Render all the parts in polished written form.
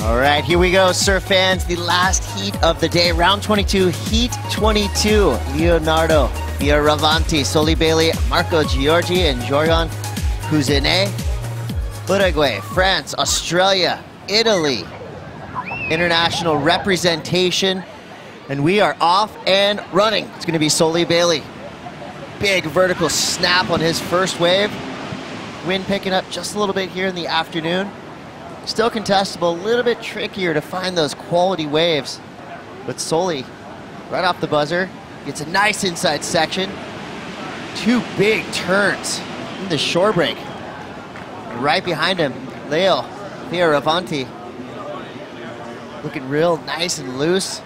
All right, here we go, surf fans. The last heat of the day, round 22, heat 22. Leonardo, Fioravanti, Soli Bailey, Marco Giorgi, and Jorgann, Couzinet. Uruguay, France, Australia, Italy. International representation. And we are off and running. It's going to be Soli Bailey. Big vertical snap on his first wave. Wind picking up just a little bit here in the afternoon. Still contestable, a little bit trickier to find those quality waves. But Soli, right off the buzzer, gets a nice inside section. Two big turns in the shore break. And right behind him, Leo Fioravanti, looking real nice and loose.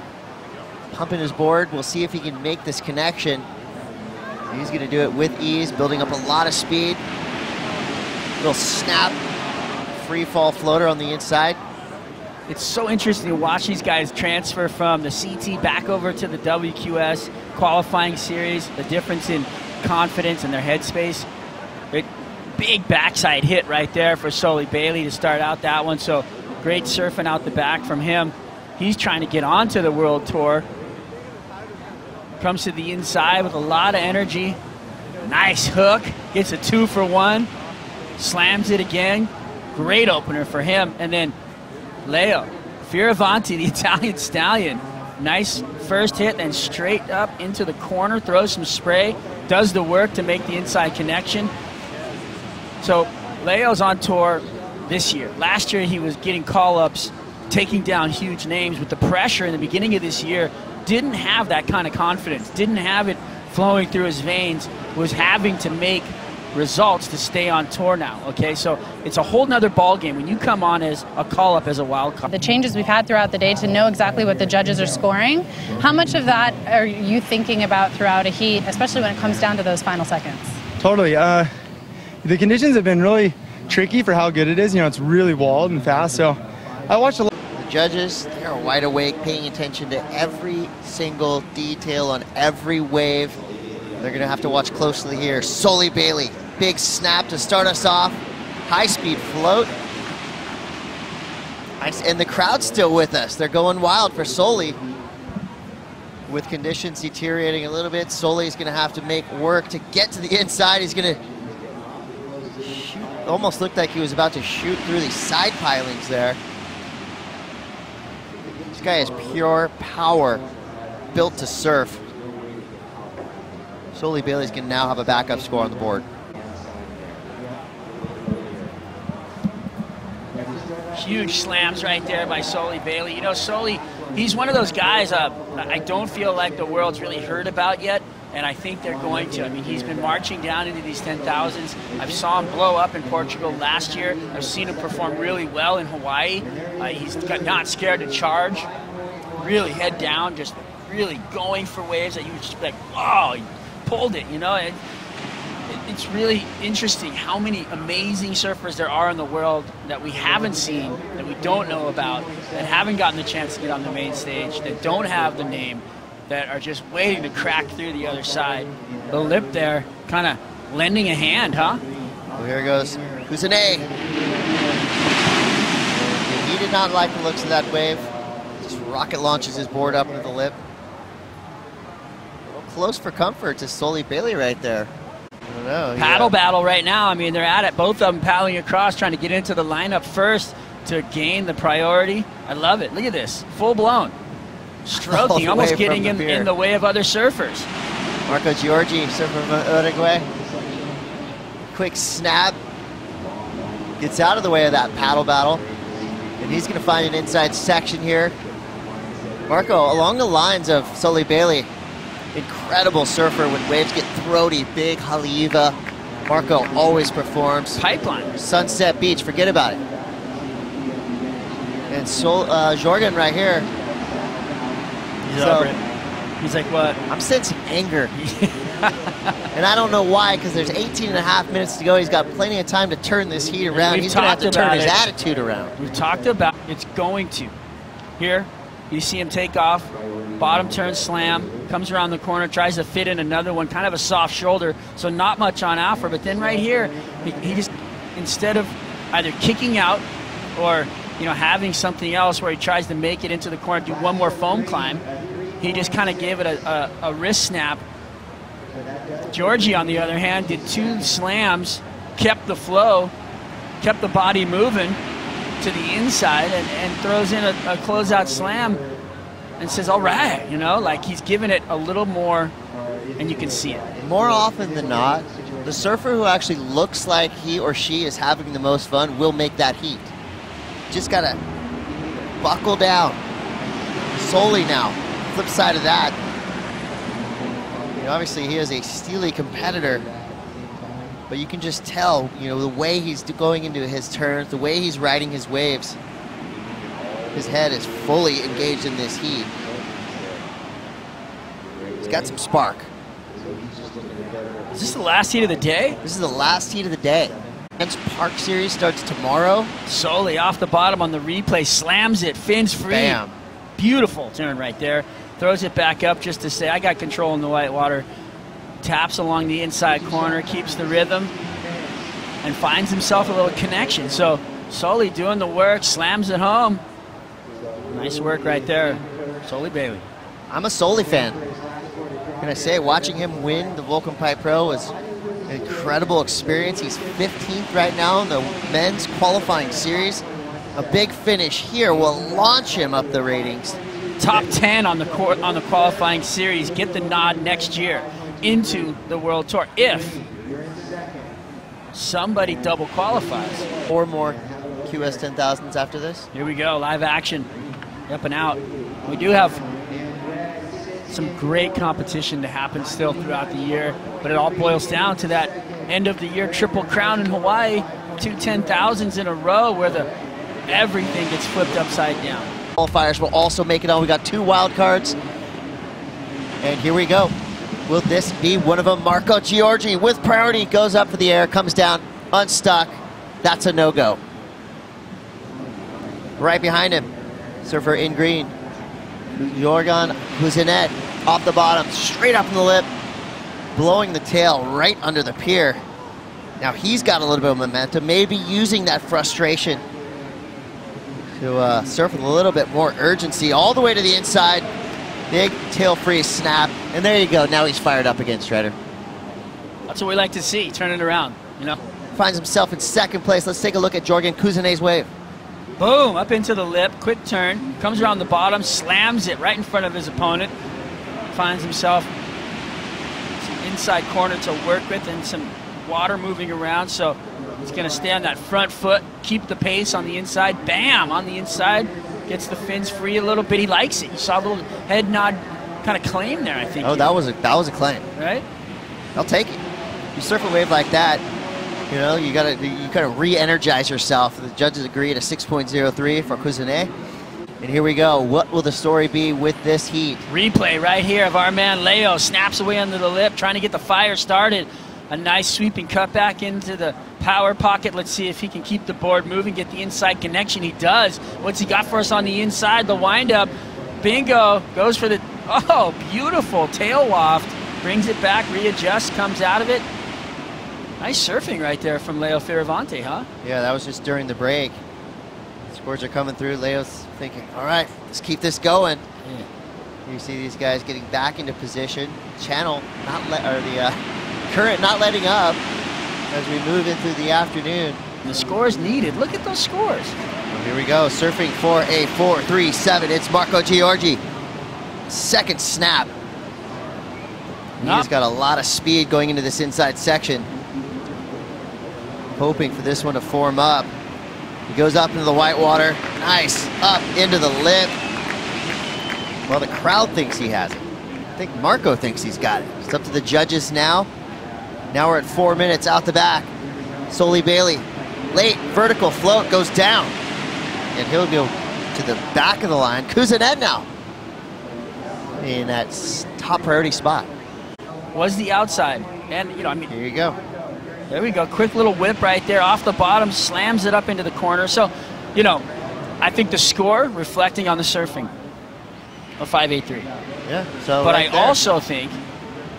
Pumping his board. We'll see if he can make this connection. He's going to do it with ease, building up a lot of speed. Little snap, free fall floater on the inside. It's so interesting to watch these guys transfer from the CT back over to the WQS qualifying series. The difference in confidence and their headspace. Big backside hit right there for Soli Bailey to start out that one. So great surfing out the back from him. He's trying to get onto the World Tour. Comes to the inside with a lot of energy. Nice hook. Gets a 2 for 1. Slams it again. Great opener for him. And then Leo Fioravanti, the Italian stallion. Nice first hit, then straight up into the corner. Throws some spray. Does the work to make the inside connection. So Leo's on tour this year. Last year he was getting call-ups, taking down huge names. With the pressure in the beginning of this year, didn't have that kind of confidence, didn't have it flowing through his veins, was having to make results to stay on tour now, okay? So it's a whole nother ball game when you come on as a call-up as a wild card. The changes we've had throughout the day to know exactly what the judges are scoring, how much of that are you thinking about throughout a heat, especially when it comes down to those final seconds? Totally. The conditions have been really tricky for how good it is. You know, it's really walled and fast, so I watched a lot. Judges, they're wide awake, paying attention to every single detail on every wave. They're going to have to watch closely here. Soli Bailey, big snap to start us off. High-speed float. And the crowd's still with us. They're going wild for Soli. With conditions deteriorating a little bit, Soli's going to have to make work to get to the inside. He's going to shoot. Almost looked like he was about to shoot through these side pilings there. This guy has pure power, built to surf. Soli Bailey's can now have a backup score on the board. Huge slams right there by Soli Bailey. You know, Soli, he's one of those guys I don't feel like the world's really heard about yet, and I think they're going to. I mean, he's been marching down into these 10,000s. I saw him blow up in Portugal last year. I've seen him perform really well in Hawaii. He's not scared to charge. Really head down, just really going for waves that you would just be like, oh, he pulled it, you know? It's really interesting how many amazing surfers there are in the world that we haven't seen, that we don't know about, that haven't gotten the chance to get on the main stage, that don't have the name, that are just waiting to crack through the other side. The lip there kind of lending a hand, huh? Well, here goes Couzinet. He did not like the looks of that wave. Just rocket launches his board up into the lip. A little close for comfort to Soli Bailey right there. I don't know. Paddle battle right now. I mean, they're at it. Both of them paddling across, trying to get into the lineup first to gain the priority. I love it. Look at this. Full blown. Stroking, almost getting in the way of other surfers. Marco Giorgi, surfer from Uruguay. Quick snap. Gets out of the way of that paddle battle. And he's going to find an inside section here. Marco, along the lines of Soli Bailey, incredible surfer when waves get throaty, big haleiwa. Marco always performs. Pipeline. Sunset Beach, forget about it. And Jorgann right here. He's like, what? I'm sensing anger. And I don't know why, because there's 18 and a half minutes to go. He's got plenty of time to turn this heat around. He's going to have to turn his attitude around. We've talked about it's going to. Here, you see him take off. Bottom turn slam. Comes around the corner, tries to fit in another one. Kind of a soft shoulder, so not much on offer. But then right here, he just, instead of either kicking out or having something else where he tries to make it into the corner, do one more foam climb. He just kind of gave it a wrist snap. Giorgi, on the other hand, did 2 slams, kept the flow, kept the body moving to the inside, and throws in a closeout slam and says, all right, like he's giving it a little more, and you can see it. More often than not, the surfer who actually looks like he or she is having the most fun will make that heat. Just gotta buckle down. Soli now, flip side of that. Obviously he is a steely competitor, but you can just tell, the way he's going into his turns, the way he's riding his waves. His head is fully engaged in this heat. He's got some spark. Is this the last heat of the day? This is the last heat of the day. Next Park Series starts tomorrow. Soli off the bottom on the replay, slams it, fins free. Bam. Beautiful turn right there. Throws it back up just to say, I got control in the white water. Taps along the inside corner, keeps the rhythm, and finds himself a little connection. So Soli doing the work, slams it home. Nice work right there, Soli Bailey. I'm a Soli fan. Can I say, watching him win the Vulcan Pipe Pro was an incredible experience. He's 15th right now in the men's qualifying series. A big finish here will launch him up the ratings. Top 10 on the qualifying series, get the nod next year into the World Tour if somebody double qualifies. 4 more QS 10,000s after this. Here we go, live action, up and out. We do have some great competition to happen still throughout the year, but it all boils down to that end of the year Triple Crown in Hawaii, 2 10,000s in a row where everything gets flipped upside down. Qualifiers will also make it on. We got 2 wild cards. And here we go. Will this be one of them? Marco Giorgi with priority goes up for the air, comes down, unstuck. That's a no-go. Right behind him, surfer in green. Jorgann, Couzinet off the bottom, straight up in the lip, blowing the tail right under the pier. Now he's got a little bit of momentum, maybe using that frustration to surf with a little bit more urgency all the way to the inside. Big tail freeze snap, and there you go. Now he's fired up again, Shredder. That's what we like to see, turn it around, Finds himself in 2nd place. Let's take a look at Jorgann Couzinet's wave. Boom, up into the lip, quick turn, comes around the bottom, slams it right in front of his opponent. Finds himself some inside corner to work with and some water moving around, so he's gonna stay on that front foot, keep the pace on the inside, bam, on the inside, gets the fins free a little bit. He likes it. You saw a little head nod kind of claim there, I think. Oh, that was a claim. Right? I'll take it. You surf a wave like that, you gotta re-energize yourself. The judges agree at a 6.03 for Couzinet. And here we go. What will the story be with this heat? Replay right here of our man Leo. Snaps away under the lip, trying to get the fire started. A nice sweeping cutback into the power pocket. Let's see if he can keep the board moving, get the inside connection. He does. What's he got for us on the inside? The windup. Bingo. Goes for the, beautiful tail waft. Brings it back, readjusts, comes out of it. Nice surfing right there from Leo Fioravanti, huh? Yeah, that was just during the break. Scores are coming through. Leo's thinking, all right, let's keep this going. Yeah. You see these guys getting back into position. Channel, the current not letting up as we move into the afternoon. The scores needed. Look at those scores. Well, here we go, surfing for a 4.37. It's Marco Giorgi. 2nd snap. He's got a lot of speed going into this inside section. Hoping for this one to form up. He goes up into the white water. Nice, up into the lip. Well, the crowd thinks he has it. I think Marco thinks he's got it. It's up to the judges now. Now we're at 4 minutes out the back. Soli Bailey, late vertical float, goes down. And he'll go to the back of the line. Couzinet now in that top priority spot. Was the outside. And, here you go. There we go. Quick little whip right there off the bottom, slams it up into the corner. So, I think the score reflecting on the surfing of 5.83. Yeah. So. But I also think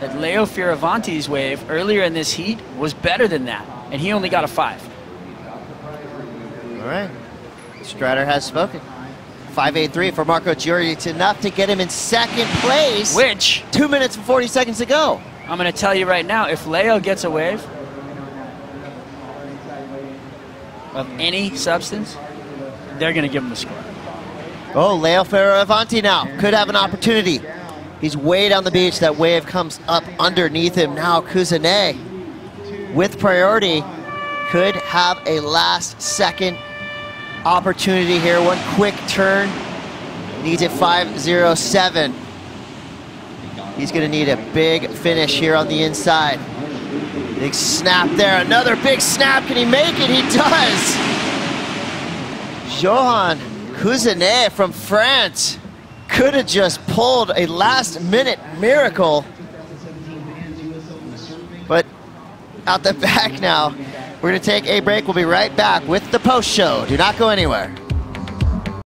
that Leo Fioravanti's wave earlier in this heat was better than that, and he only got a 5. All right. Strider has spoken. 5.83 for Marco Giorgi. It's enough to get him in second place. Which, 2 minutes and 40 seconds to go. I'm going to tell you right now, if Leo gets a wave of any substance, they're going to give him the score. Oh, Leo Fioravanti now could have an opportunity. He's way down the beach. That wave comes up underneath him. Now Couzinet, with priority, could have a last second opportunity here. One quick turn. Needs it 5.07. He's going to need a big finish here on the inside. Big snap there. Another big snap. Can he make it? He does. Jorgann Couzinet from France could have just pulled a last-minute miracle. But out the back now. We're going to take a break. We'll be right back with the post show. Do not go anywhere.